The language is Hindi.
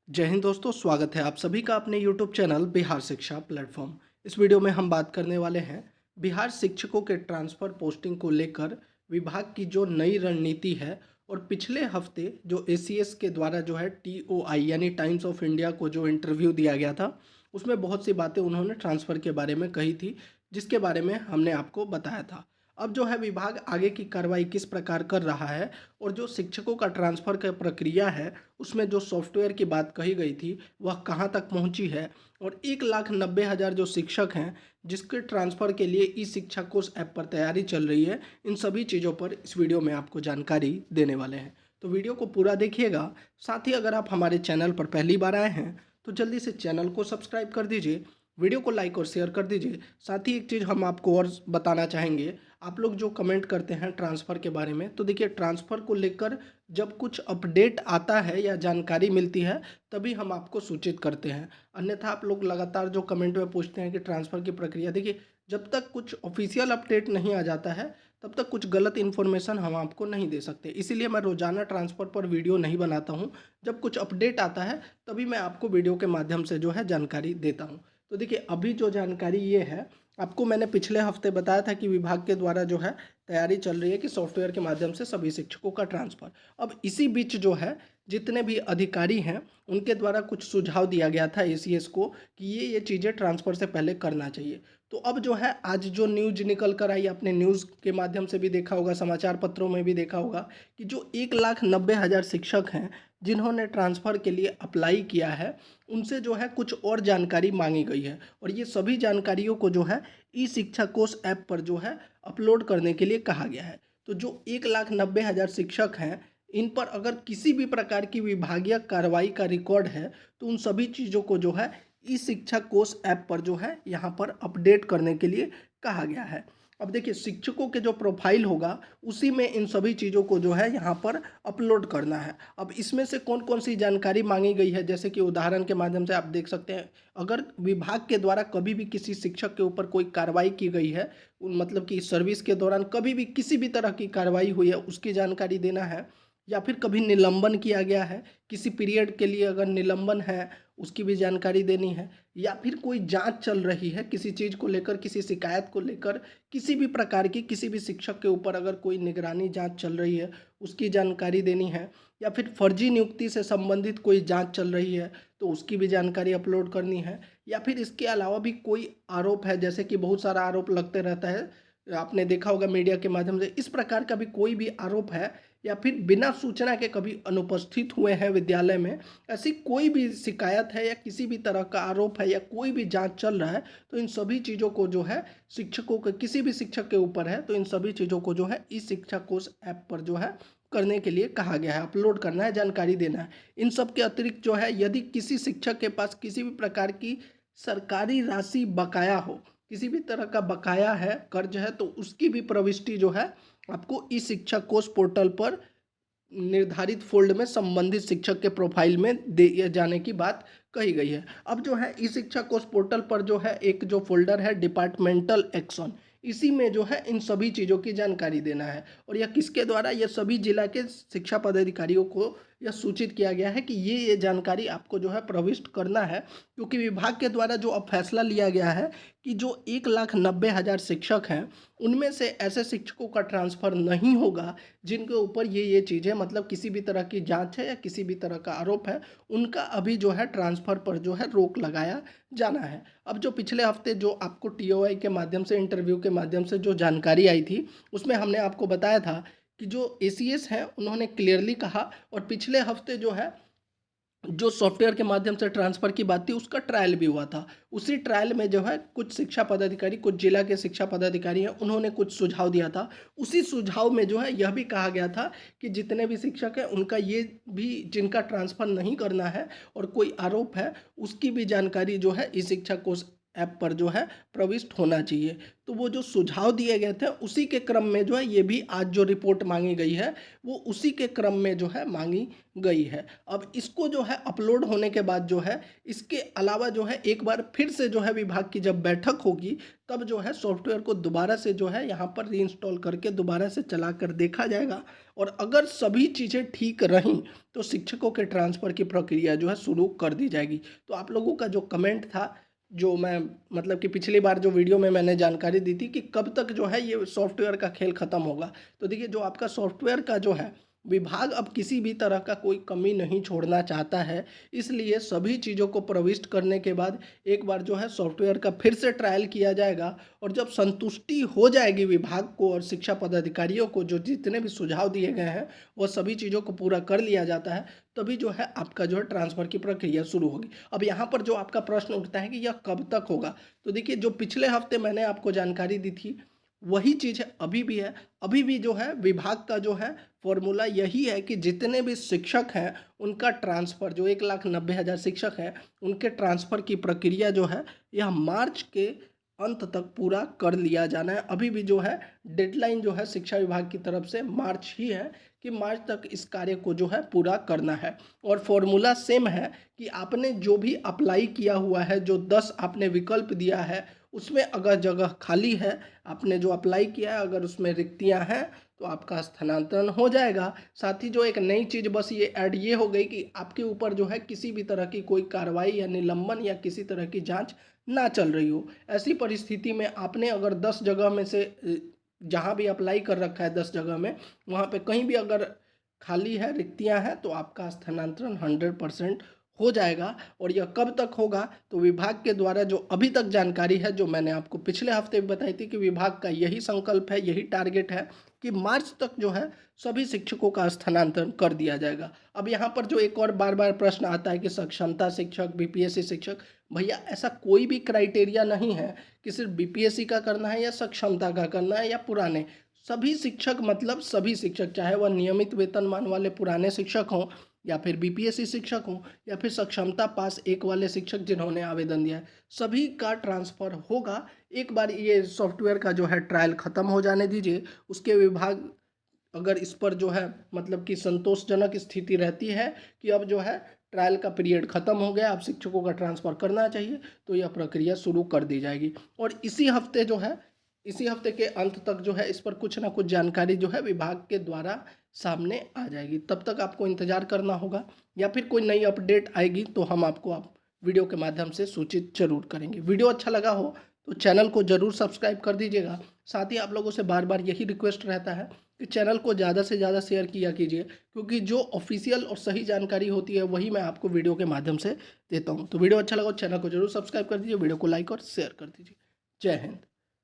जय हिंद दोस्तों, स्वागत है आप सभी का अपने YouTube चैनल बिहार शिक्षा प्लेटफॉर्म। इस वीडियो में हम बात करने वाले हैं बिहार शिक्षकों के ट्रांसफ़र पोस्टिंग को लेकर विभाग की जो नई रणनीति है। और पिछले हफ्ते जो ACS के द्वारा जो है TOI यानी टाइम्स ऑफ इंडिया को जो इंटरव्यू दिया गया था, उसमें बहुत सी बातें उन्होंने ट्रांसफ़र के बारे में कही थी, जिसके बारे में हमने आपको बताया था। अब जो है विभाग आगे की कार्रवाई किस प्रकार कर रहा है और जो शिक्षकों का ट्रांसफ़र का प्रक्रिया है, उसमें जो सॉफ्टवेयर की बात कही गई थी वह कहाँ तक पहुँची है, और 1,90,000 जो शिक्षक हैं जिसके ट्रांसफ़र के लिए ई शिक्षा कोष ऐप पर तैयारी चल रही है, इन सभी चीज़ों पर इस वीडियो में आपको जानकारी देने वाले हैं। तो वीडियो को पूरा देखिएगा। साथ ही अगर आप हमारे चैनल पर पहली बार आए हैं तो जल्दी से चैनल को सब्सक्राइब कर दीजिए, वीडियो को लाइक और शेयर कर दीजिए। साथ ही एक चीज़ हम आपको और बताना चाहेंगे, आप लोग जो कमेंट करते हैं ट्रांसफ़र के बारे में, तो देखिए ट्रांसफ़र को लेकर जब कुछ अपडेट आता है या जानकारी मिलती है तभी हम आपको सूचित करते हैं। अन्यथा आप लोग लगातार जो कमेंट में पूछते हैं कि ट्रांसफ़र की प्रक्रिया, देखिए जब तक कुछ ऑफिशियल अपडेट नहीं आ जाता है तब तक कुछ गलत इन्फॉर्मेशन हम आपको नहीं दे सकते। इसीलिए मैं रोज़ाना ट्रांसफ़र पर वीडियो नहीं बनाता हूँ। जब कुछ अपडेट आता है तभी मैं आपको वीडियो के माध्यम से जो है जानकारी देता हूँ। तो देखिए अभी जो जानकारी ये है, आपको मैंने पिछले हफ्ते बताया था कि विभाग के द्वारा जो है तैयारी चल रही है कि सॉफ्टवेयर के माध्यम से सभी शिक्षकों का ट्रांसफ़र। अब इसी बीच जो है जितने भी अधिकारी हैं उनके द्वारा कुछ सुझाव दिया गया था ACS को कि ये चीज़ें ट्रांसफ़र से पहले करना चाहिए। तो अब जो है आज जो न्यूज़ निकल कर आई, आपने न्यूज़ के माध्यम से भी देखा होगा, समाचार पत्रों में भी देखा होगा कि जो 1,90,000 शिक्षक हैं जिन्होंने ट्रांसफ़र के लिए अप्लाई किया है, उनसे जो है कुछ और जानकारी मांगी गई है। और ये सभी जानकारियों को जो है ई शिक्षा कोष ऐप पर जो है अपलोड करने के लिए कहा गया है। तो जो 1,90,000 शिक्षक हैं, इन पर अगर किसी भी प्रकार की विभागीय कार्रवाई का रिकॉर्ड है तो उन सभी चीज़ों को जो है ई शिक्षा कोष ऐप पर जो है यहाँ पर अपडेट करने के लिए कहा गया है। अब देखिए शिक्षकों के जो प्रोफाइल होगा उसी में इन सभी चीज़ों को जो है यहाँ पर अपलोड करना है। अब इसमें से कौन कौन सी जानकारी मांगी गई है, जैसे कि उदाहरण के माध्यम से आप देख सकते हैं, अगर विभाग के द्वारा कभी भी किसी शिक्षक के ऊपर कोई कार्रवाई की गई है, मतलब कि सर्विस के दौरान कभी भी किसी भी तरह की कार्रवाई हुई है उसकी जानकारी देना है, या फिर कभी निलंबन किया गया है, किसी पीरियड के लिए अगर निलंबन है उसकी भी जानकारी देनी है, या फिर कोई जांच चल रही है किसी चीज़ को लेकर, किसी शिकायत को लेकर, किसी भी प्रकार की किसी भी शिक्षक के ऊपर अगर कोई निगरानी जांच चल रही है उसकी जानकारी देनी है, या फिर फर्जी नियुक्ति से संबंधित कोई जांच चल रही है तो उसकी भी जानकारी अपलोड करनी है, या फिर इसके अलावा भी कोई आरोप है, जैसे कि बहुत सारा आरोप लगते रहता है, आपने देखा होगा मीडिया के माध्यम से, इस प्रकार का भी कोई भी आरोप है, या फिर बिना सूचना के कभी अनुपस्थित हुए हैं विद्यालय में, ऐसी कोई भी शिकायत है या किसी भी तरह का आरोप है या कोई भी जांच चल रहा है, तो इन सभी चीज़ों को जो है शिक्षकों के, किसी भी शिक्षक के ऊपर है तो इन सभी चीज़ों को जो है इस शिक्षा कोष ऐप पर जो है करने के लिए कहा गया है, अपलोड करना है, जानकारी देना है। इन सब के अतिरिक्त जो है यदि किसी शिक्षक के पास किसी भी प्रकार की सरकारी राशि बकाया हो, किसी भी तरह का बकाया है, कर्ज है, तो उसकी भी प्रविष्टि जो है आपको ई शिक्षा कोष पोर्टल पर निर्धारित फ़ोल्ड में संबंधित शिक्षक के प्रोफाइल में दिए जाने की बात कही गई है। अब जो है ई शिक्षा कोष पोर्टल पर जो है एक जो फ़ोल्डर है डिपार्टमेंटल एक्शन, इसी में जो है इन सभी चीज़ों की जानकारी देना है। और यह किसके द्वारा, यह सभी जिला के शिक्षा पदाधिकारियों को यह सूचित किया गया है कि ये जानकारी आपको जो है प्रविष्ट करना है, क्योंकि विभाग के द्वारा जो अब फैसला लिया गया है कि जो 1,90,000 शिक्षक हैं उनमें से ऐसे शिक्षकों का ट्रांसफ़र नहीं होगा जिनके ऊपर ये चीज़ें, मतलब किसी भी तरह की जांच है या किसी भी तरह का आरोप है, उनका अभी जो है ट्रांसफ़र पर जो है रोक लगाया जाना है। अब जो पिछले हफ्ते जो आपको TOI के माध्यम से, इंटरव्यू के माध्यम से जो जानकारी आई थी, उसमें हमने आपको बताया था कि जो ACS हैं उन्होंने क्लियरली कहा, और पिछले हफ्ते जो है जो सॉफ्टवेयर के माध्यम से ट्रांसफ़र की बात थी उसका ट्रायल भी हुआ था। उसी ट्रायल में जो है कुछ शिक्षा पदाधिकारी, कुछ जिला के शिक्षा पदाधिकारी हैं, उन्होंने कुछ सुझाव दिया था। उसी सुझाव में जो है यह भी कहा गया था कि जितने भी शिक्षक हैं उनका ये भी, जिनका ट्रांसफ़र नहीं करना है और कोई आरोप है, उसकी भी जानकारी जो है ई शिक्षा कोष ऐप पर जो है प्रविष्ट होना चाहिए। तो वो जो सुझाव दिए गए थे उसी के क्रम में जो है ये भी आज जो रिपोर्ट मांगी गई है वो उसी के क्रम में जो है मांगी गई है। अब इसको जो है अपलोड होने के बाद जो है इसके अलावा जो है एक बार फिर से जो है विभाग की जब बैठक होगी तब जो है सॉफ्टवेयर को दोबारा से जो है यहाँ पर रीइंस्टॉल करके दोबारा से चला कर देखा जाएगा, और अगर सभी चीज़ें ठीक रहीं तो शिक्षकों के ट्रांसफ़र की प्रक्रिया जो है शुरू कर दी जाएगी। तो आप लोगों का जो कमेंट था, जो मैं मतलब कि पिछली बार जो वीडियो में मैंने जानकारी दी थी कि कब तक जो है ये सॉफ्टवेयर का खेल ख़त्म होगा, तो देखिए जो आपका सॉफ्टवेयर का जो है विभाग अब किसी भी तरह का कोई कमी नहीं छोड़ना चाहता है, इसलिए सभी चीज़ों को प्रविष्ट करने के बाद एक बार जो है सॉफ्टवेयर का फिर से ट्रायल किया जाएगा, और जब संतुष्टि हो जाएगी विभाग को और शिक्षा पदाधिकारियों को, जो जितने भी सुझाव दिए गए हैं वो सभी चीज़ों को पूरा कर लिया जाता है, तभी जो है आपका जो है ट्रांसफ़र की प्रक्रिया शुरू होगी। अब यहाँ पर जो आपका प्रश्न उठता है कि यह कब तक होगा, तो देखिए जो पिछले हफ्ते मैंने आपको जानकारी दी थी वही चीज़ है, अभी भी है। अभी भी जो है विभाग का जो है फॉर्मूला यही है कि जितने भी शिक्षक हैं उनका ट्रांसफ़र, जो 1,90,000 शिक्षक हैं उनके ट्रांसफ़र की प्रक्रिया जो है यह मार्च के अंत तक पूरा कर लिया जाना है। अभी भी जो है डेडलाइन जो है शिक्षा विभाग की तरफ से मार्च ही है कि मार्च तक इस कार्य को जो है पूरा करना है। और फॉर्मूला सेम है कि आपने जो भी अप्लाई किया हुआ है, जो 10 आपने विकल्प दिया है उसमें अगर जगह खाली है, आपने जो अप्लाई किया है अगर उसमें रिक्तियां हैं तो आपका स्थानांतरण हो जाएगा। साथ ही जो एक नई चीज़ बस ये ऐड ये हो गई कि आपके ऊपर जो है किसी भी तरह की कोई कार्रवाई या निलंबन या किसी तरह की जांच ना चल रही हो। ऐसी परिस्थिति में आपने अगर 10 जगह में से जहाँ भी अप्लाई कर रखा है 10 जगह में, वहाँ पे कहीं भी अगर खाली है, रिक्तियाँ हैं, तो आपका स्थानांतरण 100% हो जाएगा। और यह कब तक होगा, तो विभाग के द्वारा जो अभी तक जानकारी है, जो मैंने आपको पिछले हफ्ते भी बताई थी कि विभाग का यही संकल्प है, यही टारगेट है कि मार्च तक जो है सभी शिक्षकों का स्थानांतरण कर दिया जाएगा। अब यहाँ पर जो एक और बार बार प्रश्न आता है कि सक्षमता शिक्षक, बीपीएससी शिक्षक, भैया ऐसा कोई भी क्राइटेरिया नहीं है कि सिर्फ बीपीएससी का करना है या सक्षमता का करना है या पुराने। सभी शिक्षक मतलब सभी शिक्षक, चाहे वह नियमित वेतनमान वाले पुराने शिक्षक हों या फिर बीपीएससी शिक्षक हों या फिर सक्षमता पास 1 वाले शिक्षक जिन्होंने आवेदन दिया है, सभी का ट्रांसफ़र होगा। एक बार ये सॉफ्टवेयर का जो है ट्रायल ख़त्म हो जाने दीजिए, उसके विभाग अगर इस पर जो है मतलब कि संतोषजनक स्थिति रहती है कि अब जो है ट्रायल का पीरियड ख़त्म हो गया, अब शिक्षकों का ट्रांसफ़र करना चाहिए, तो यह प्रक्रिया शुरू कर दी जाएगी। और इसी हफ्ते के अंत तक जो है इस पर कुछ ना कुछ जानकारी जो है विभाग के द्वारा सामने आ जाएगी। तब तक आपको इंतज़ार करना होगा, या फिर कोई नई अपडेट आएगी तो हम आपको वीडियो के माध्यम से सूचित जरूर करेंगे। वीडियो अच्छा लगा हो तो चैनल को ज़रूर सब्सक्राइब कर दीजिएगा। साथ ही आप लोगों से बार बार यही रिक्वेस्ट रहता है कि चैनल को ज़्यादा से ज़्यादा शेयर किया कीजिए, क्योंकि जो ऑफिशियल और सही जानकारी होती है वही मैं आपको वीडियो के माध्यम से देता हूँ। तो वीडियो अच्छा लगा तो चैनल को जरूर सब्सक्राइब कर दीजिए, वीडियो को लाइक और शेयर कर दीजिए। जय हिंद।